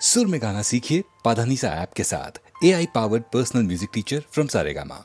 सुर में गाना सीखिए पाधानीसा ऐप के साथ। AI powered personal music teacher from Saregama.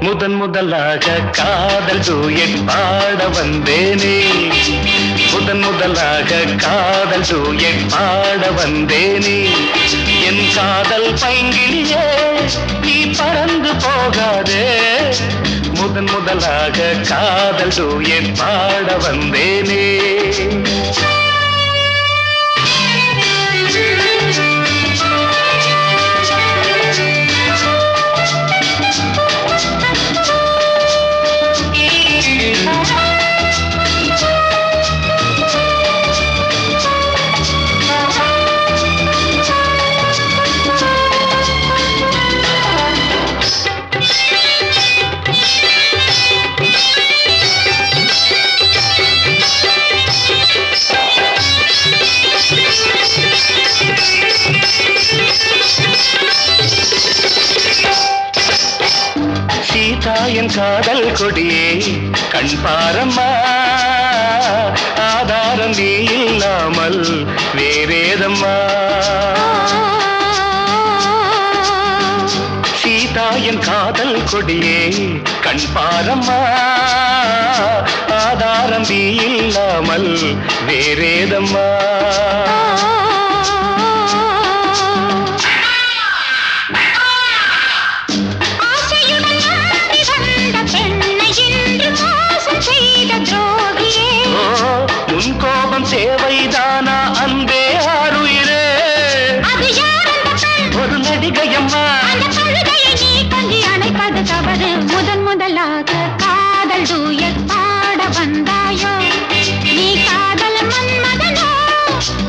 முதன் முதலாக காதல் டூயட் பாட வந்தேனே, முதன் முதலாக காதல் டூயட் பாட வந்தேனே. என் காதல் பைங்கிலியே நீ பறந்து போகாதே, முதன் முதலாக காதல் டூயட் பாட வந்தேனே. என் காதல் கொடியே கண் பாரம்மா, ஆதாரம் நீ இல்லாமல் வேறேதம்மா. சீதா என் காதல் கொடியே கண் பாரம்மா, ஆதாரம் நீ இல்லாமல் வேறேதம்மா. சேவைதானா அன்பே ஆருயிரே, ஒரு நடிகையம்மா நீ கொஞ்சி அணைப்பது தவறு. முதன் முதலாக காதல் டூயட் பாட வந்தாயோ, நீ காதல் மன்மதனோ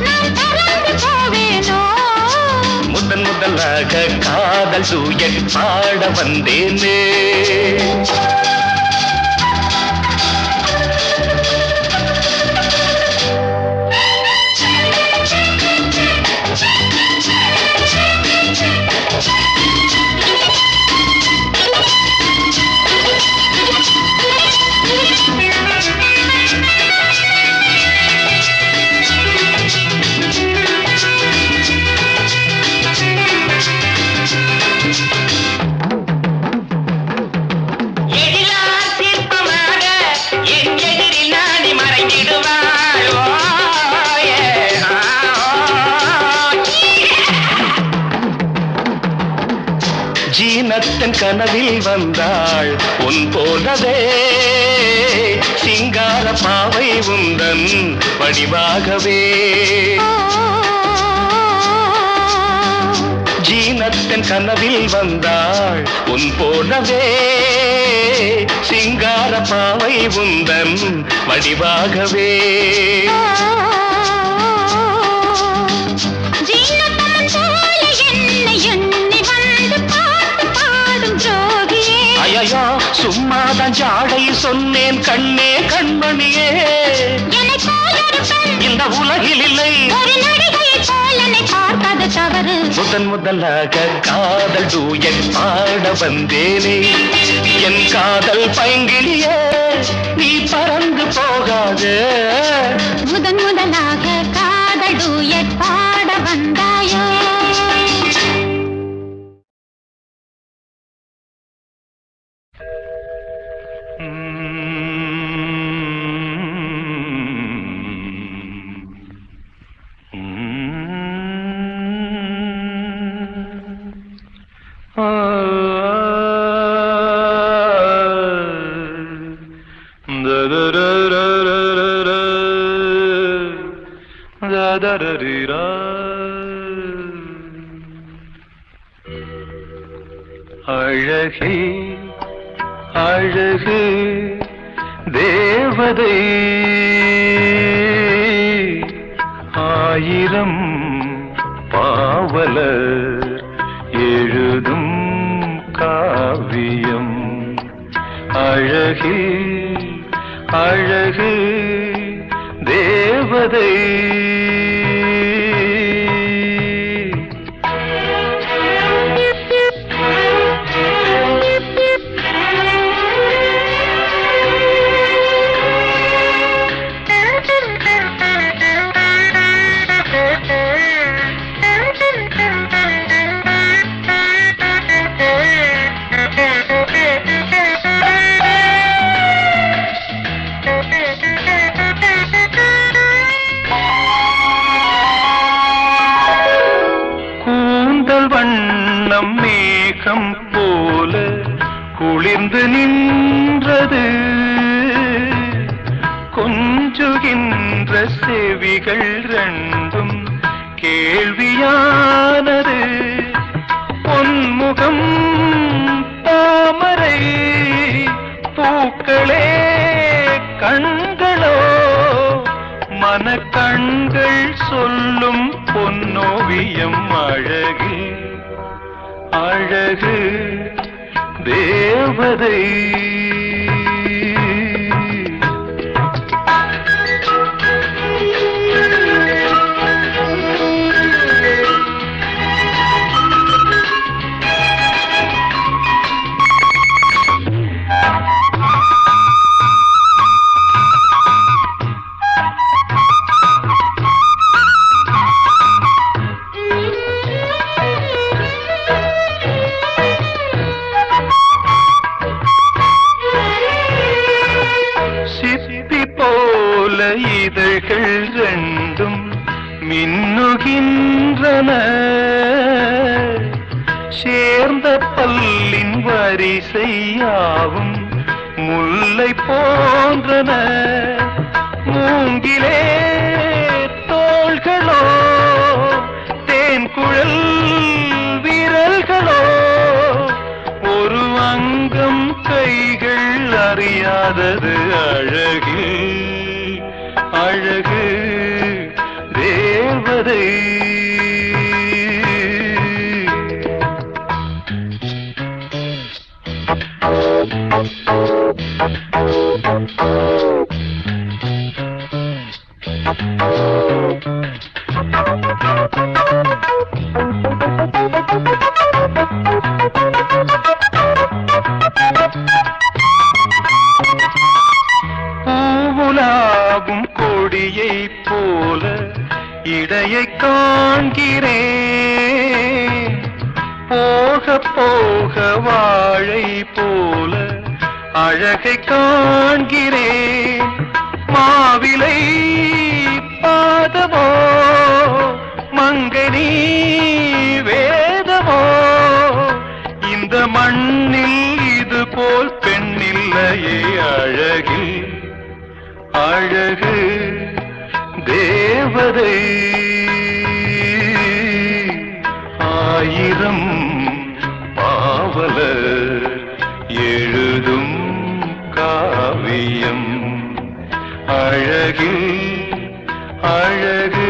நான் பறந்து போவேனோ. முதன் முதலாக காதல் டூயட் பாட வந்தேனே. ஜீனத்தன் கனவில் வந்தாள் உன் போலவே, சிங்கார பாவை உந்தன் வடிவாகவே. ஜீனத்தன் கனவில் வந்தாள் உன் போலவே, சிங்கார பாவை உந்தன் வடிவாகவே. ஐயா சும்மாதான் ஜாடை சொன்னேன் கண்ணே கண்மணியே, இந்த உலகில் இல்லை முதன் முதலாக காதல் டூயட் பாட வந்தேனே. என் காதல் பைங்கிலியே நீ பறந்து போகாது, முதன் முதலாக காதல் டூயட் பாட வந்தாயோ. அழகே அழ அழகு தேவதை ஆயிரம் பாவலர் எழுதும் காவியம் அழகு அழகு தேவதை வண்ணம் மேகம் போல குளிர்ந்து நின்றது கொஞ்சுகின்ற செவிகள் ரெண்டும் கேள்வியானது பொன்முகம் தாமரை பூக்களே கண்களோ மனக்கண்கள் சொல்லும் பொன்னோவியம் அழகு அழகு தேவதை இதழ்கள் ரெண்டும் மின்னுகின்றன சேர்ந்த பல்லின் வரிசையாவும் முல்லை போன்றன மூங்கிலே தோள்களோ தேன்குழல் விரல்களோ ஒரு அங்கம் கைகள் அறியாதது அழகு அழகு தேவதை பூவுலாகும் கொடியை போல இடையை காண்கிறேன் போக போக வாழை போல அழகை காண்கிறேன் மாவிலை பாதமோ மங்கனி வேதமோ இந்த மண்ணில் இது போல் பெண்ணில்லையே அழகு அழகு தேவதை ஆயிரம் பாவலர் எழுதும் காவியம் அழகு அழகு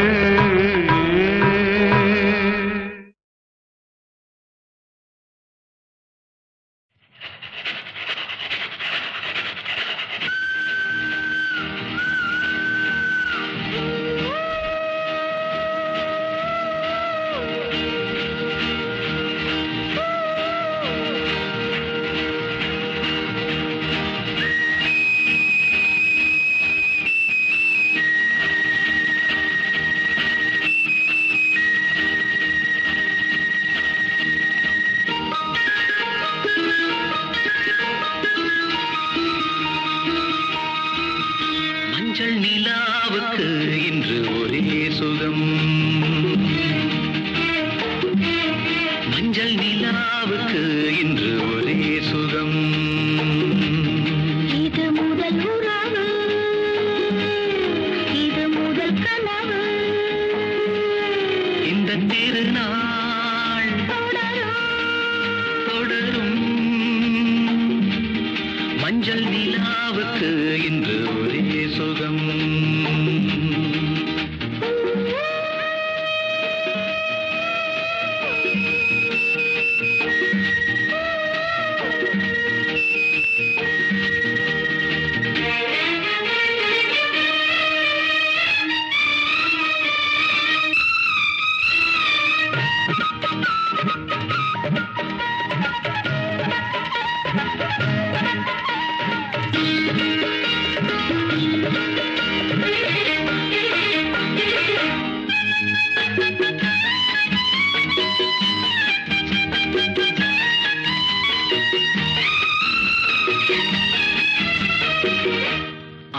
நிலாவுக்கு இன்று ஒரே சுகம்.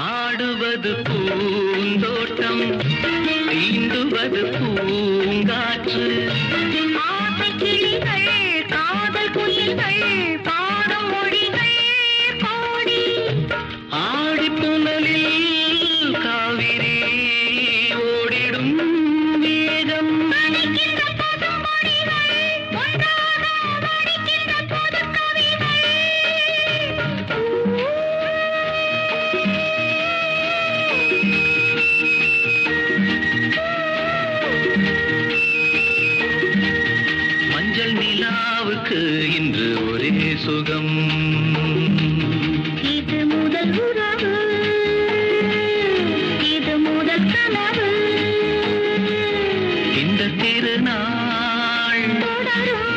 ஆடுவது பூந்தோட்டம், தீண்டுவது பூங்காற்று. கிளிகள் காதல் குயில்கள் பாடும் மொழிகள் பாடி ஆடிப்புணலில் காவிரி ஓடிடும் வேகம். நடிக்கின்ற பசுமொழிகள் ஒன்றாக நடிக்கின்ற புதுக்கவிகள். மஞ்சள் நிலாவுக்கு இன்று ஒரே சுகம். இது முதல் உறவு, இது முதல் கனவு. இந்த திருநாள் தொடரும்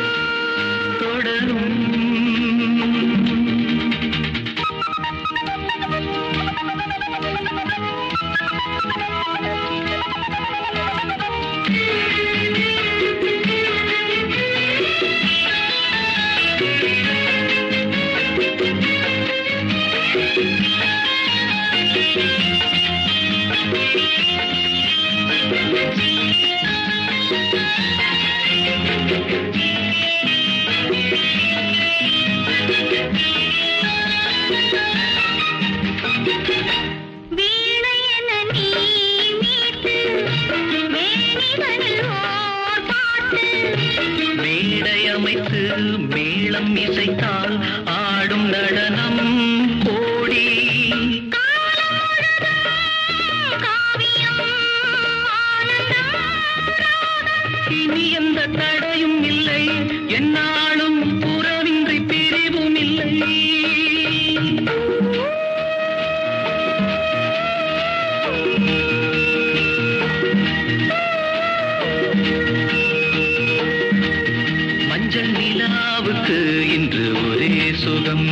தொடரும். வீணை என நீ மீட்டு மேனிகளில் ஓர் பாட்டு. மேடை அமைத்து மேளம் இசைத்தால் ஆடும் நடனம் கோடி. காவியம் ஆனந்தம் இனி எந்த தடையும் இல்லை, என்னாலும் உறவின்றி பிரிவும் இல்லை. மஞ்சள் நிலாவுக்கு இன்று ஒரே சுகம்.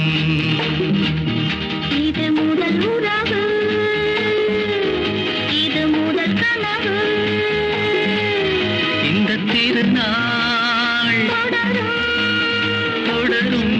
இது முதல் உறவு, இது முதல் கனவு. இந்த திருநாள் தொடரும் தொடரும்.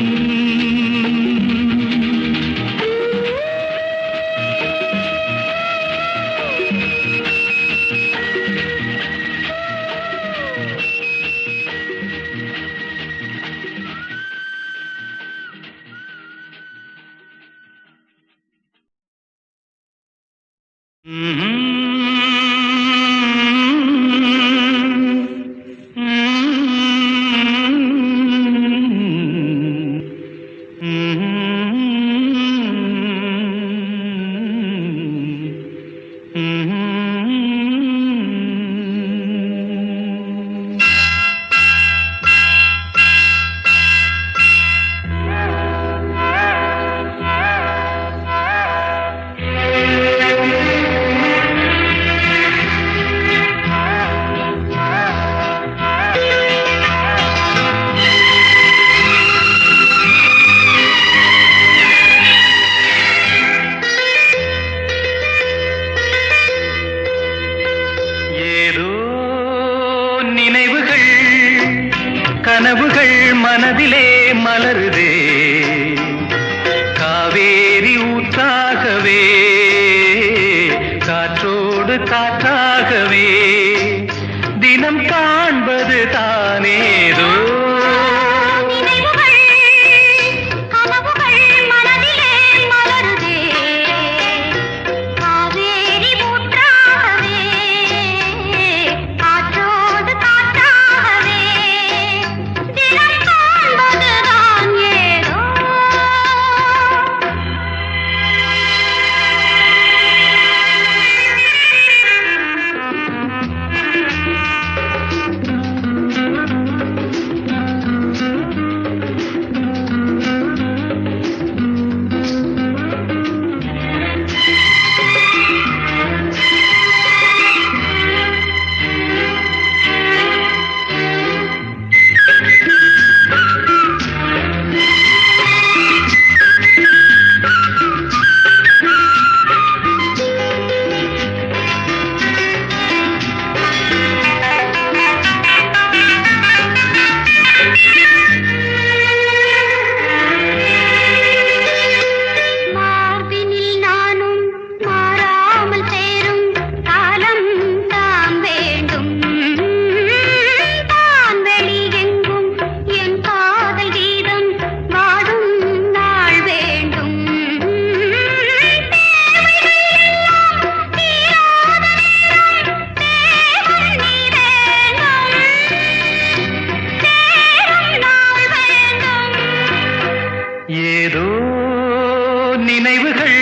நினைவுகள்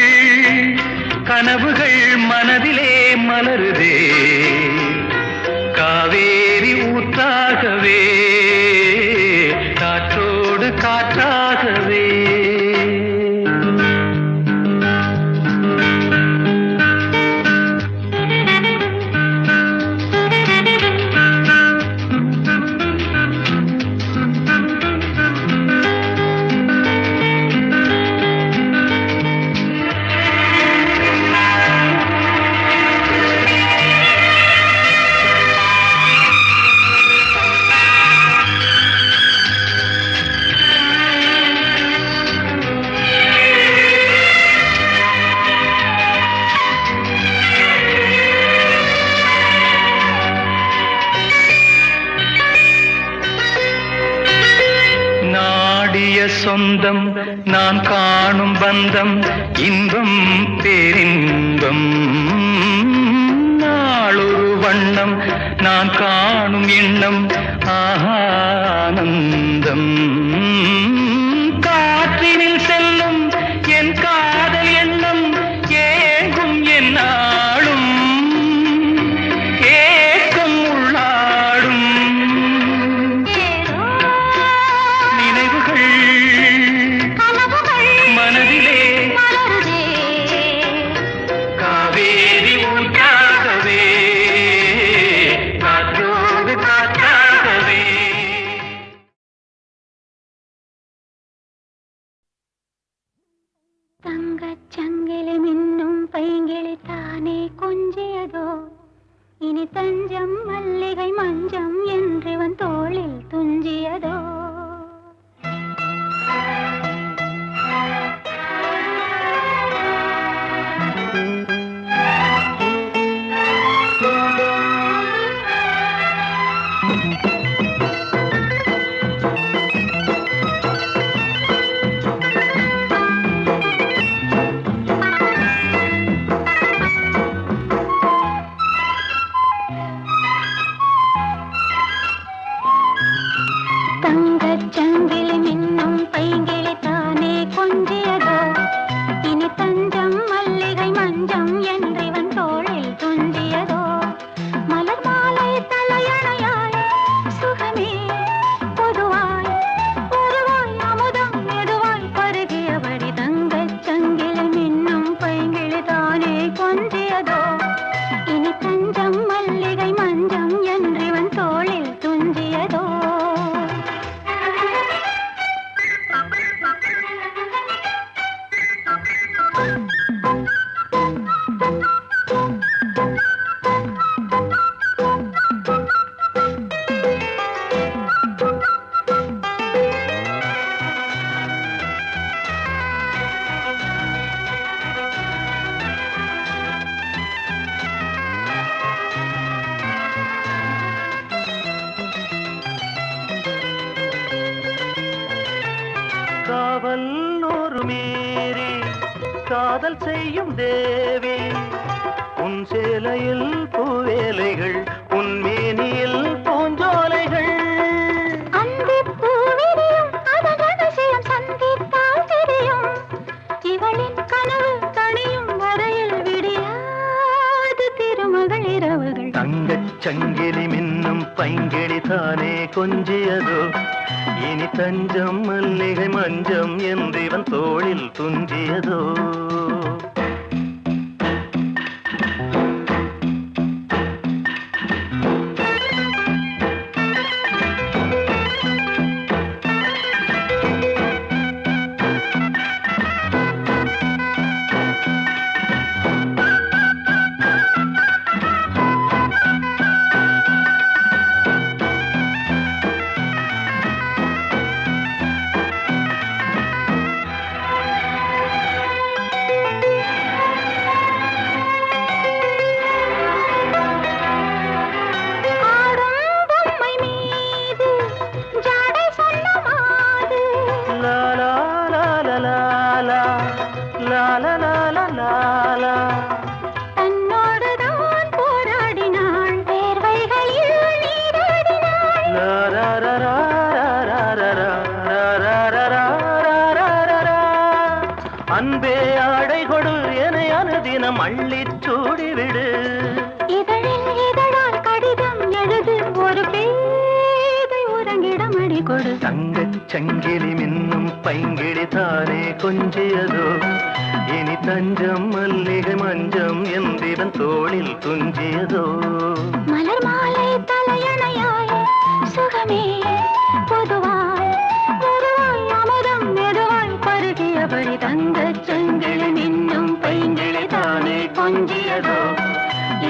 கனவுகள் மனதிலே மலருதே காவேரி ஊற்றாகவே காற்றோடு காற்றாகவே சொந்தம் நான் காணும் பந்தம் இன்பம் பேரின்பம் நாளொரு வண்ணம் நான் காணும் எண்ணம் ஆனந்தம் காற்றினில் செல்லும் என் காதல் எண்ணம் ஏங்கும் என் நாளும் ஏக்கம் உள்ளாடும் மனதிலே காவேரி ஊற்றாகவே காற்றோடு காற்றாகவே தங்கச் சங்கிலி மின்னும் பைங்கிளி தானே கொஞ்சியதோ இனி தஞ்சம் மல்லிகை மஞ்சம் என்றவன் தோளில் துஞ்சியதோ காவல் ஒரு மீறி காதல் செய்யும் தேவி உன் சேலையில் பூவேலைகள் உன் மேனியில் பூஞ்சோலைகள் இவளின் கனவு கணியும் வரையில் விடியாது திருமகள் இரவுகள் தங்கச் சங்கிலி மின்னும் பைங்கிளி தானே கொஞ்சியதோ இனி தஞ்சம் மல்லிகை மஞ்சம் என்றவன் தோளில் துஞ்சியதோ தன்னோடுதான் போராடினாள் வேர்வைகளில் நீராடினாள் அன்பே அன்பே ஆடை கொடு என அனுதினம் அள்ளிச் சூடிவிடு. இதழில் இதழால் கடிதம் எழுது ஒரு பேதை உறங்கிடம் அடி கொடு. தங்கச் சங்கிலி மின்னும் பைங்கிழி தானே கொஞ்சியதோ, இனி தஞ்சம் மல்லிகை மஞ்சம் என்றிவன் தோளில் துஞ்சியதோ. மலர் மாலை தலையணையாய் சுகமே பொதுவாய் பொதுவாய் அமுதம் மெதுவாய் பருகியபடி தங்கச் சங்கிலி மின்னும் பைங்கிழி தானே கொஞ்சியதோ,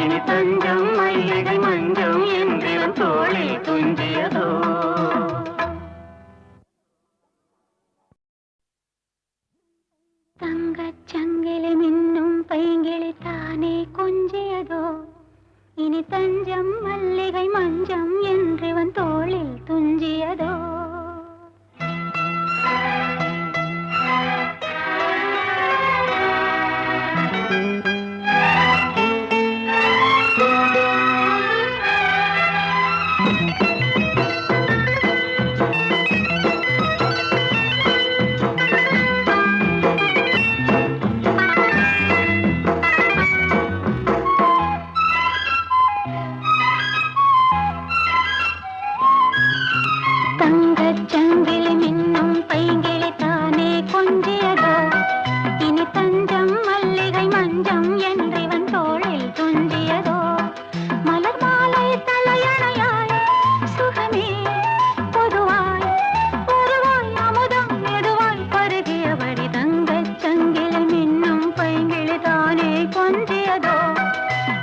இனி தஞ்சம் மல்லிகை மஞ்சம் என்றிவன் தோளில் துஞ்சியதோ. தங்கச் சங்கிலி மின்னும் பைங்கிழி தானே கொஞ்சியதோ, இனி தஞ்சம் மல்லிகை மஞ்சம் என்றிவன் தோளில் துஞ்சியதோ. தங்கச் சங்கிலி மின்னும் பைங்கிழி தானே கொஞ்சியதோ, இனி தஞ்சம் மல்லிகை மஞ்சம் என்றிவன் தோளில் துஞ்சியதோ. மலர் மாலை தலையணையாய் சுகமே பொதுவாய் பொதுவாய் அமுதம் மெதுவாய் பருகியபடி தங்கச் சங்கிலி மின்னும் பைங்கிழி தானே கொஞ்சியதோ,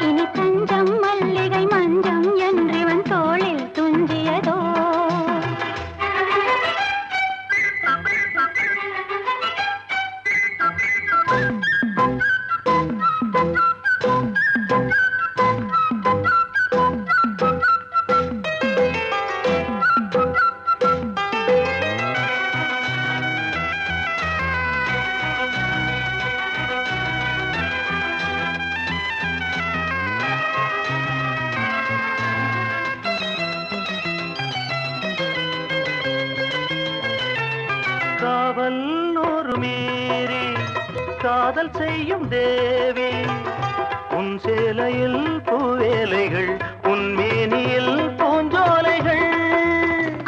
இனி தஞ்சம் மல்லிகை மஞ்சம் என்றிவன் தோளில் துஞ்சியதோ. காவல் ஒரு மீறி காதல் செய்யும் தேவி, உன் சேலையில் பூவேலைகள் உன் மேனியில் பூஞ்சோலைகள்.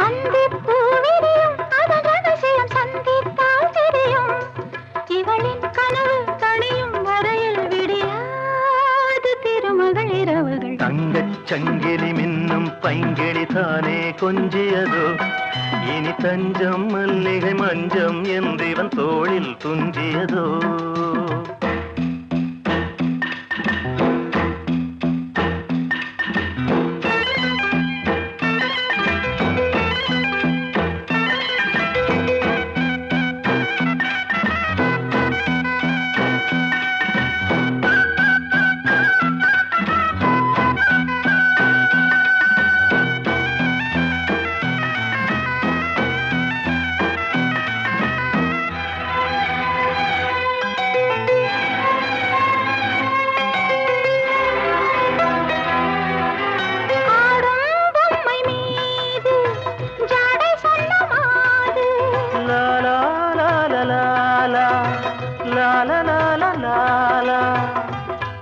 அந்திப் பூவிரியும் அதன் ரகசியம் சந்தித்தால் தெரியும், இவளின் கனவு தணியும் வரையில் விடியாது திருமகள் இரவுகள். தங்கச் சங்கிலி மின்னும் பைங்கிழி தானே கொஞ்சியதோ, இனி தஞ்சம் மல்லிகை மஞ்சம் என்றிவன் தோளில் துஞ்சியதோ.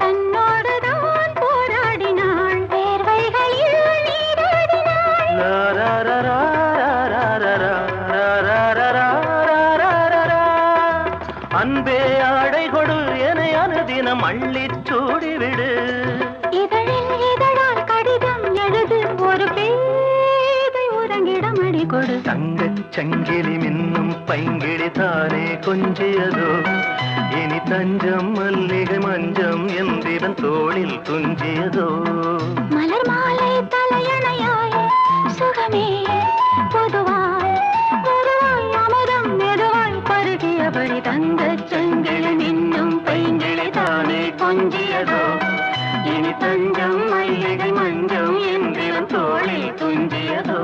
தன்னோடுதான் போராடினாள் வேர்வைகளில் நீராடினாள். அன்பே ஆடை கொடு என அனுதினம் அள்ளிச் சூடிவிடு. இதழில் இதழால் கடிதம் எழுது ஒரு பேதை உறங்கிடம் அடி கொடு. தங்கச் சங்கிலி மின்னும் பைங்கிழி தானே கொஞ்சியதோ, இனி தஞ்சம் மல்லிகை மஞ்சம் என்றிவன் தோளில் துஞ்சியதோ. மலர் மாலை தலையணையாய் சுகமே பொதுவாய் பொதுவாய் அமுதம் மெதுவாய் பருகியபடி தங்கச் சங்கிலி மின்னும் பைங்கிழி தானே கொஞ்சியதோ, இனி தஞ்சம் மல்லிகை மஞ்சம் என்றிவன் தோளில் துஞ்சியதோ.